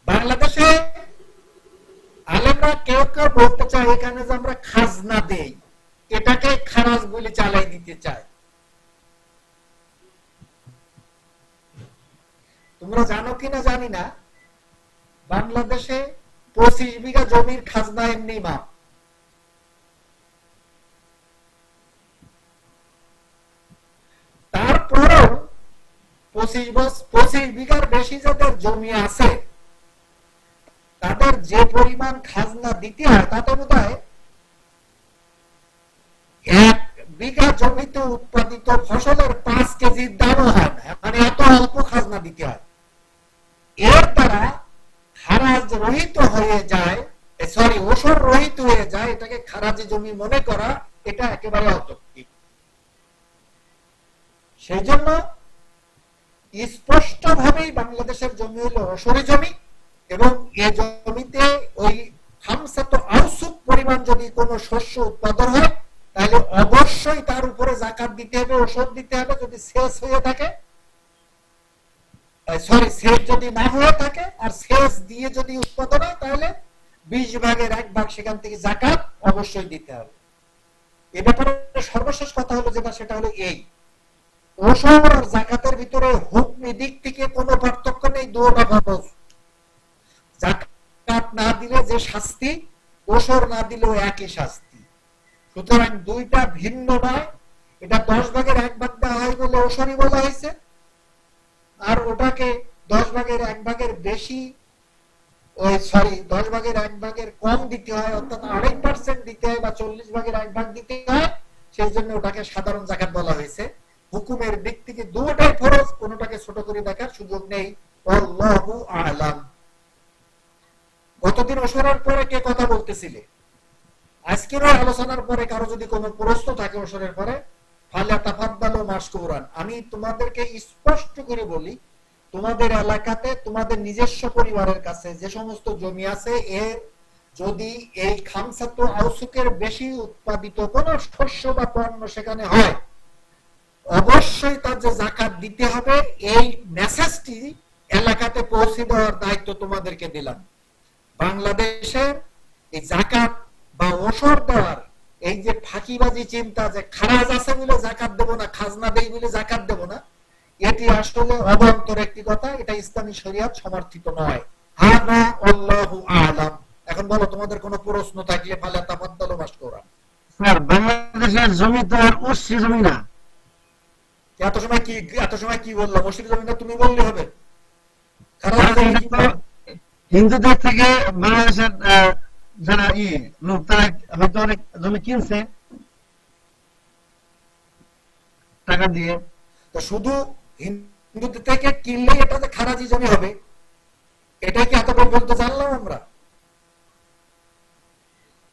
বাংলাদেশে আলেমরা কেউ কেউ বলতে চায় এখানে যে আমরা খাজনা দেই, এটাকে খারাজ বলে চালাই দিতে চায়। তোমরা জানো কিনা জানি না, বাংলাদেশে 25 বিঘা জমির খাজনা এমনি মাপ। তারপরও 25 বিঘার বেশি যাদের জমি আছে, তাদের যে পরিমাণ খাজনা দিতে হয় তাতে বোধহয় 1 বিঘা জমিতে উৎপাদিত ফসলের 5 কেজির দামও হয় না, মানে এত অল্প খাজনা দিতে হয়। এর দ্বারা খারাজ রহিত হয়ে যায়, সরি ওসর রহিত হয়ে যায়, এটাকে খারাজি জমি মনে করা, এটা একেবারে অযৌক্তিক। সেই জন্য স্পষ্টভাবেই বাংলাদেশের জমি হলো ওসরি জমি, এবং এ জমিতে ওই খামসাত আউসুক পরিমাণ যদি কোনো শস্য উৎপাদন হয়, তাহলে অবশ্যই তার উপরে যাকাত দিতে হবে, ওসর দিতে হবে। যদি শেষ হয়ে থাকে, সরি শেষ যদি না হয়ে থাকে আর শেষ দিয়ে যদি উৎপাদন হয়, তাহলে 20 ভাগের 1 ভাগ সেখান থেকে যাকাত অবশ্যই দিতে হবে। এ ব্যাপারে সর্বশেষ কথা হলো যেটা, সেটা হলো এই, ওসর আর যাকাতের ভিতরে হুকমি দিক থেকে কোনো পার্থক্য নেই, দুটোটা ফরজ। যাকাত না দিলে যে শাস্তি, ওসর না দিলেও একই শাস্তি। সুতরাং দুইটা ভিন্ন নয়। এটা 10 ভাগের 1 ভাগ দেওয়া হয় বলে ওসরি বলা হয়েছে, আর ওটাকে 10 ভাগের 1 ভাগের বেশি, ওই সরি 10 ভাগের 1 ভাগের কম দিতে হয়, অর্থাৎ 2.5% দিতে হয় বা 40 ভাগের 1 ভাগ দিতে হয়, সেই জন্য ওটাকে সাধারণ যাকাত বলা হয়েছে। হুকুমের দিক থেকে দুটোটাই ফরজ, কোনোটাকে ছোট করে দেখার সুযোগ নেই। আল্লাহু আ'লাম। গতদিন ওসরের পরে কে কথা বলতেছিলে? আজকের আলোচনার পরে কারো যদি কোনো প্রশ্ন থাকে ওসরের পরে, ফালা তাফাদ্দালু মাশকুরান। আমি তোমাদেরকে স্পষ্ট করে বলি, তোমাদের এলাকাতে তোমাদের নিজস্ব পরিবারের কাছে যে সমস্ত জমি আছে, এর যদি এই খামসাত আউসুকের বেশি উৎপাদিত কোনো শস্য বা পণ্য সেখানে হয়, অবশ্যই তার যে যাকাত দিতে হবে, এই মেসেজটি এলাকাতে পৌঁছে দেওয়ার দায়িত্ব তোমাদেরকে দিলাম। বাংলাদেশের এই যাকাত বা ওসর দেওয়ার এই যে ফাঁকিবাজি চিন্তা, যে খারাজ আছে বলে যাকাত দেব না, খাজনা দেই বলে যাকাত দেব না, এটি আসলে অবান্তর একটি কথা। এটা ইসলামী শরিয়ত সমর্থিত নয়। হাযা আল্লাহু আ'লাম। এখন বলো, তোমাদের কোনো প্রশ্ন থাকলে ফালা তাফাদ্দালু মাশকুরান। স্যার, বাংলাদেশের জমি তো আর ওসরি জমি না। এত সময় কি বললাম? ওসরি জমি না তুমি বললে হবে? হিন্দুদের থেকে বাংলাদেশের যারা লোক, তারা হয়তো অনেক জমি কিনছে টাকা দিয়ে। তো শুধু হিন্দুদের থেকে কিনলেই এটা যে খারাজি জমি হবে, এটাই কি এত পর্যন্ত জানলাম আমরা?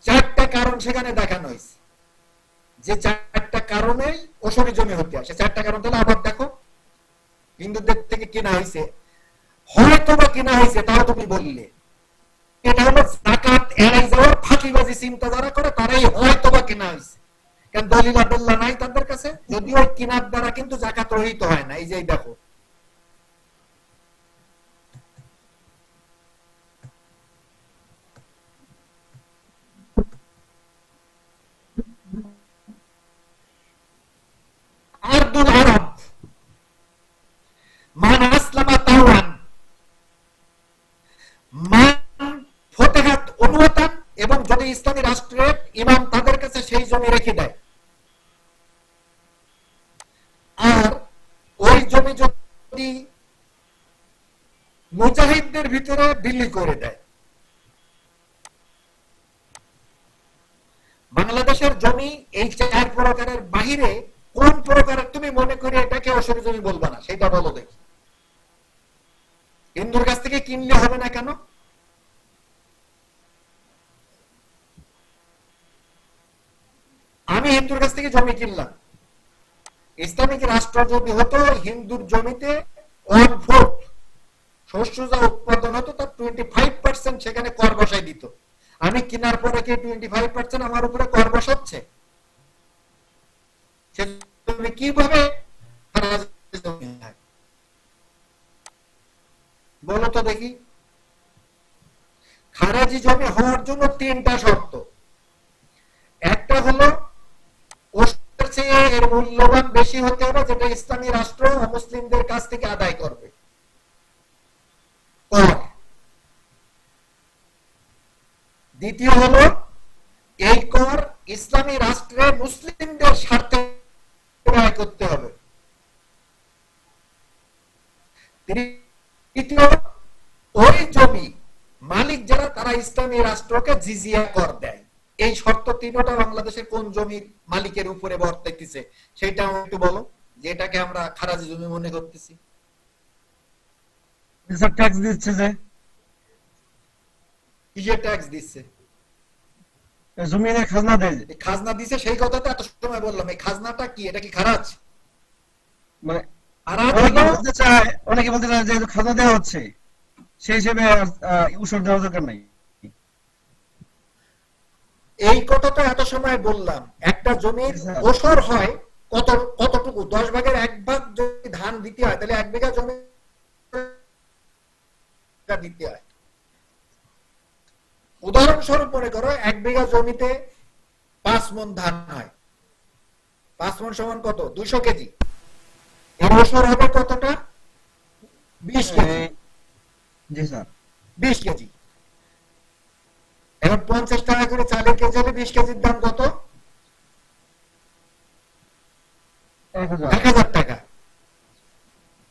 4টা কারণ সেখানে দেখানো হয়েছে, যে 4টা কারণেই ওসরি জমি হতে আসে। 4টা কারণ তাহলে আবার দেখো, হিন্দুদের থেকে কেনা হয়েছে, হয়তো বা কেনা হয়েছে, তাও তুমি বললে এটা হলো যাকাত এড়াই যাওয়ার ফাঁকিবাজি চিন্তা যারা করে, তারাই হয়তো বা কেনা হয়েছে। কারণ দলিল আদল্লা নাই তাদের কাছে, যদিও কেনার দ্বারা কিন্তু যাকাত রহিত হয় না। এই যে দেখো, আরদুল আরব মান আসলামা তাওয়ান মান ফতেহাত অনুয়াতান ইসলামী রাষ্ট্রের ইমাম তাদের কাছে সেই জমি রেখে দেয়, আর ওই জমি যদি মুজাহিদদের ভিতরে বিলি করে দেয়। বাংলাদেশের জমি এই 4 প্রকারের বাহিরে কোন প্রকারের তুমি মনে করি এটাকে অসুরি জমি বলবা না, সেটা বলো দেখি। হিন্দুর কাছ থেকে কিনলে হবে না কেন? আমি হিন্দুর কাছ থেকে জমি কিনলাম, ইসলামিক রাষ্ট্র যদি হতো হিন্দুর জমিতে 1/4 শস্য যা উৎপাদন হতো তার 25% সেখানে কর বসাই দিত। আমি কেনার পরে কি 25% আমার উপরে কর বসাচ্ছে? সে জমি কিভাবে বলো তো দেখি। খারাজি জমি হওয়ার জন্য 3টা শর্ত। একটা হলো ওষুধের চেয়ে এর মূল্যবান বেশি হতে হবে, যেটা ইসলামী রাষ্ট্র অমুসলিমদের কাছ থেকে আদায় করবে কর। দ্বিতীয় হলো এই কর ইসলামী রাষ্ট্রে মুসলিমদের স্বার্থে ব্যয় করতে হবে। তৃতীয়, ওই জমি মালিক যারা তারা ইসলামী রাষ্ট্রকে জিজিয়া কর দেয়। এই শর্ত 3টা বাংলাদেশের কোন জমির মালিকের উপরে বর্তাইতেছে সেটা একটু বলো, যে এটাকে আমরা খারাজি জমি মনে করতেছি। ট্যাক্স দিচ্ছে যে, কিসের ট্যাক্স দিচ্ছে? জমিনে খাজনা দেয়। খাজনা দিছে, সেই কথা তো এত সময় বললাম। এই খাজনাটা কি? এটা কি খারাজ? মানে খারাজ অনেকে হলো বলতে চায় যে খাজনা দেওয়া হচ্ছে, সেই হিসেবে উসুর দেওয়ার দরকার নাই। এই কথা তো এত সময় বললাম। একটা জমির ওসর হয় কতটুকু? 10 ভাগের 1 ভাগ যদি ধান দিতে হয় তাহলে 1 বিঘা জমি দিতে হয়। উদাহরণস্বরূপ মনে করো 1 বিঘা জমিতে 5 মণ ধান হয়। 5 মণ সমান কত? 200 কেজি। এর ওসর হবে কতটা? 20 কেজি। জি স্যার। 20 কেজি। এখন 50 টাকা করে চালের কেজি হলে 20 কেজির দাম কত? 1000 টাকা,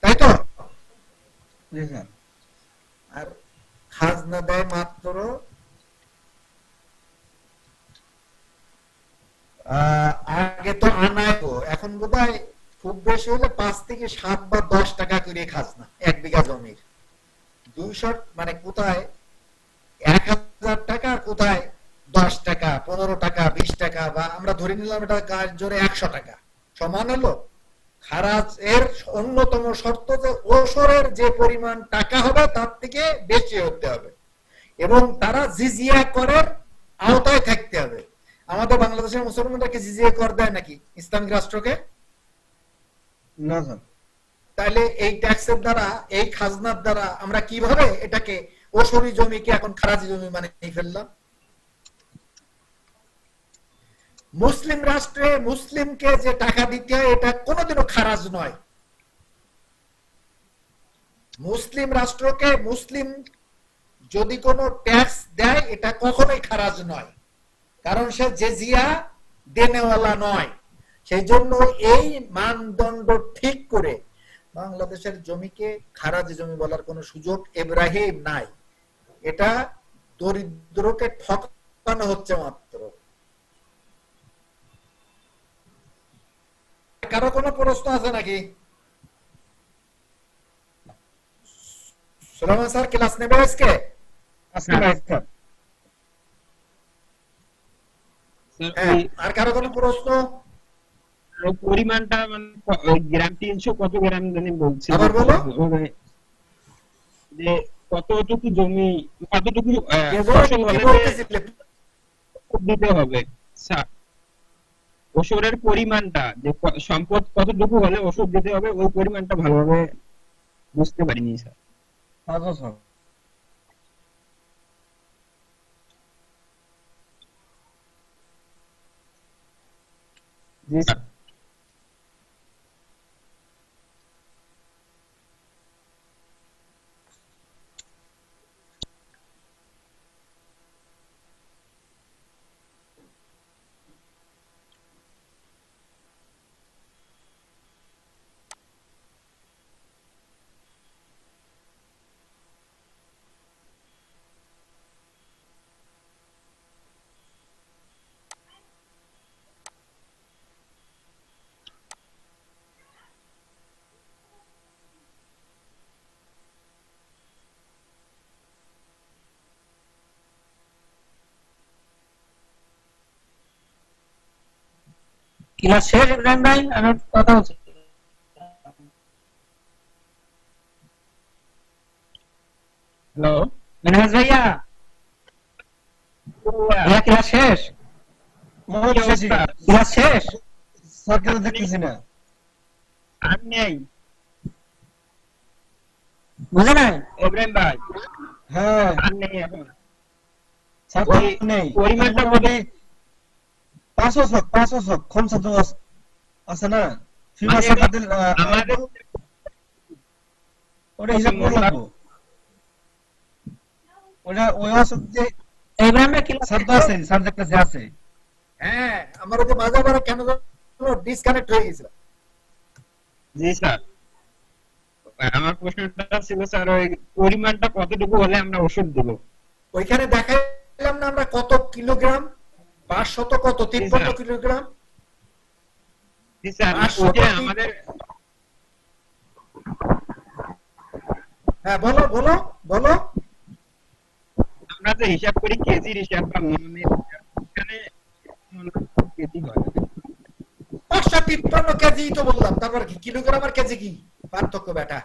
তাই তো? জি স্যার। আর খাজনা দেয় মাত্র আগে তো আনায়, এখন বোধহয় খুব বেশি হলে 5 থেকে 7 বা 10 টাকা করে খাজনা 1 বিঘা জমির। 200 মানে কোথায় 1000 টাকা, কোথায় 10 টাকা, 15 টাকা, 20 টাকা, বা আমরা ধরে নিলাম এটা কাজ জোরে 100 টাকা সমান হলো। খারাজ এর অন্যতম শর্ত যে ওসরের যে পরিমাণ টাকা হবে তার থেকে বেশি হতে হবে এবং তারা জিজিয়া করের আওতায় থাকতে হবে। আমাদের বাংলাদেশের মুসলমানরা কি জিজিয়া কর দেয় নাকি ইসলামিক রাষ্ট্রকে? না স্যার। তাহলে এই ট্যাক্সের দ্বারা, এই খাজনার দ্বারা আমরা কিভাবে এটাকে ওসরি জমিকে এখন খারাজি জমি মানে ফেললাম? মুসলিম রাষ্ট্রে মুসলিমকে যে টাকা দিতে হয় এটা কোনোদিনও খারাজ নয়। মুসলিম রাষ্ট্রকে মুসলিম যদি কোনো ট্যাক্স দেয় এটা কখনোই খারাজ নয়, কারণ সে জিজিয়া দেনেওয়ালা নয়। সেই জন্য এই মানদণ্ড ঠিক করে বাংলাদেশের জমিকে খারাজি জমি বলার কোনো সুযোগ ইব্রাহিম নাই। এটা দরিদ্রকে ঠকানো হচ্ছে মাত্র। কারো কোনো প্রশ্ন আছে নাকি? সুলেমান স্যার ক্লাস নেবে আজকে? আর কারো কোনো প্রশ্ন? পরিমাণটা মানে গ্রাম 300 কত গ্রাম জানি বলছি, আবার বলো। যে কতটুকু জমি, কতটুকু ফসল হলে দিতে হবে স্যার, ওষুধের পরিমাণটা, যে সম্পদ কতটুকু হলে ওষুধ দিতে হবে ওই পরিমাণটা ভালোভাবে বুঝতে পারিনি স্যার। আচ্ছা স্যার। জি স্যার। ক্লাস শেষ ইব্রাহিম ভাই, আমার কথা হচ্ছে। হ্যালো মেনহাজ ভাইয়া, ভাইয়া ক্লাস শেষ? মোট শেষই। ক্লাস শেষ? স্যারকে তো দেখতেছি না। আর নেই বুঝে নাই? ইব্রাহিম ভাই, হ্যাঁ, আর নেই এখন। স্যার তো ওই নেই। পরিমাণটা মোটামুটি 500 ছক খমসা তো আছে না? ফিমা মানে সাকাতের আমাদের ওটা হিসাব করে লাগবো। ওটা ওই অসুবিধে ইব্রাহিম ভাই ক্লাস স্যার তো আছে, স্যার দেখতেছে আছে। হ্যাঁ, আমার ওই যে মাঝে আবার কেন ডিসকানেক্ট হয়ে গেছিল। জি স্যার, আমার প্রশ্নটা ছিল স্যার ওই পরিমাণটা কতটুকু হলে আমরা ওষুধ দেব? ওইখানে দেখাইলাম না আমরা কত কিলোগ্রাম, 500 কত 53 কিলোগ্রাম। জি স্যার, 500 ওই যে কি? আমাদের হ্যাঁ, বলো বলো বলো। আমরা যে হিসাব করি কেজির হিসাব বা মনের হিসাব, এখানে কেজি হয়। 553 কেজি তো বললাম, তারপর কি কিলোগ্রাম আর কেজি কি পার্থক্য বেটা?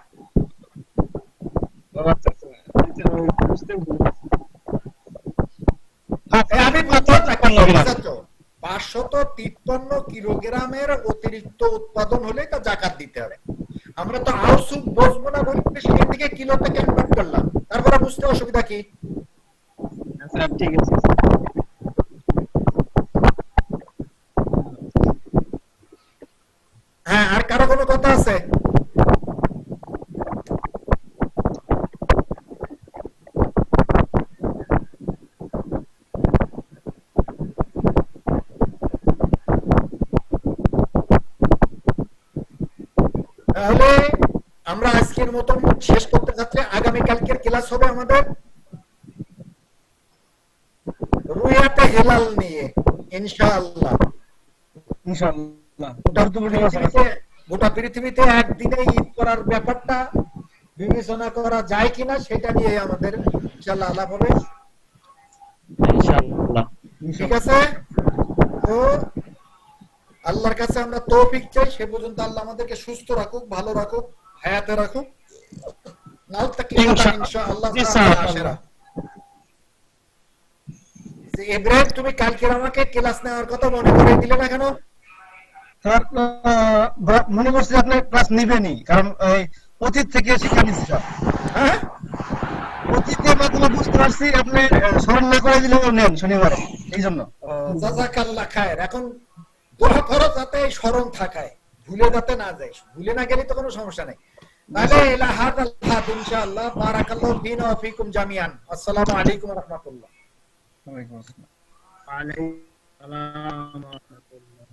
ও আচ্ছা স্যার, আচ্ছা, ওই বুঝতে ভুল করছি। আমি বুঝতে পারছি তো, 553 কিলোগ্রামের অতিরিক্ত উৎপাদন হলে তা জাকাত দিতে হবে। আমরা তো আউসুক বসবো না বলে সেখান থেকে কিলোতে কনভার্ট করলাম, তারপরে বুঝতে অসুবিধা কি? স্যার ঠিক আছে। হ্যাঁ, আর কারো কোনো কথা আছে? তাহলে আমরা আজকের মতন শেষ করতে যাচ্ছি। আগামী কালকের ক্লাস হবে আমাদের রুয়াতে হেলাল নিয়ে ইনশাআল্লাহ। ইনশাআল্লাহ। গোটা গুরুত্বপূর্ণ কথা আছে। পৃথিবীতে গোটা পৃথিবীতে একদিনে ঈদ করার ব্যাপারটা বিবেচনা করা যায় কিনা সেটা নিয়ে আমাদের ইনশাআল্লাহ আলাপ হবে। ইনশাআল্লাহ। ঠিক আছে, তো আল্লাহর কাছে আমরা তৌফিক চাই। সে পর্যন্ত আল্লাহ আমাদেরকে সুস্থ রাখুক, ভালো রাখুক, হায়াতে রাখুক। ইনশাআল্লাহ। ইব্রাহিম, তুমি কালকে আমাকে ক্লাস নেওয়ার কথা মনে করে দিলে না কেন? স্যার মনে করছি আপনি ক্লাস নিবেনই, কারণ এই অতীত থেকে শিক্ষা নিচ্ছি স্যার। হ্যাঁ, অতীতের মাধ্যমে বুঝতে পারছি আপনি স্মরণ না করে দিলেও নেন শনিবারে, এই জন্য। জাযাকাল্লাহ খায়ের। এখন দোয়া করো যাতে স্মরণ থাকায়, ভুলে যাতে না যায়। ভুলে না গেলে তো কোনো সমস্যা নেই। তাহলে ইলা হাদাল হাদ ইনশাআল্লাহ। বারাকাল্লাহু ফিনা ওয়া ফিকুম জামিআন। আসসালামু আলাইকুম ওয়া রাহমাতুল্লাহ। ওয়ালাইকুম আসসালাম। ওয়ালাইকুম আসসালাম ওয়া রাহমাতুল্লাহ।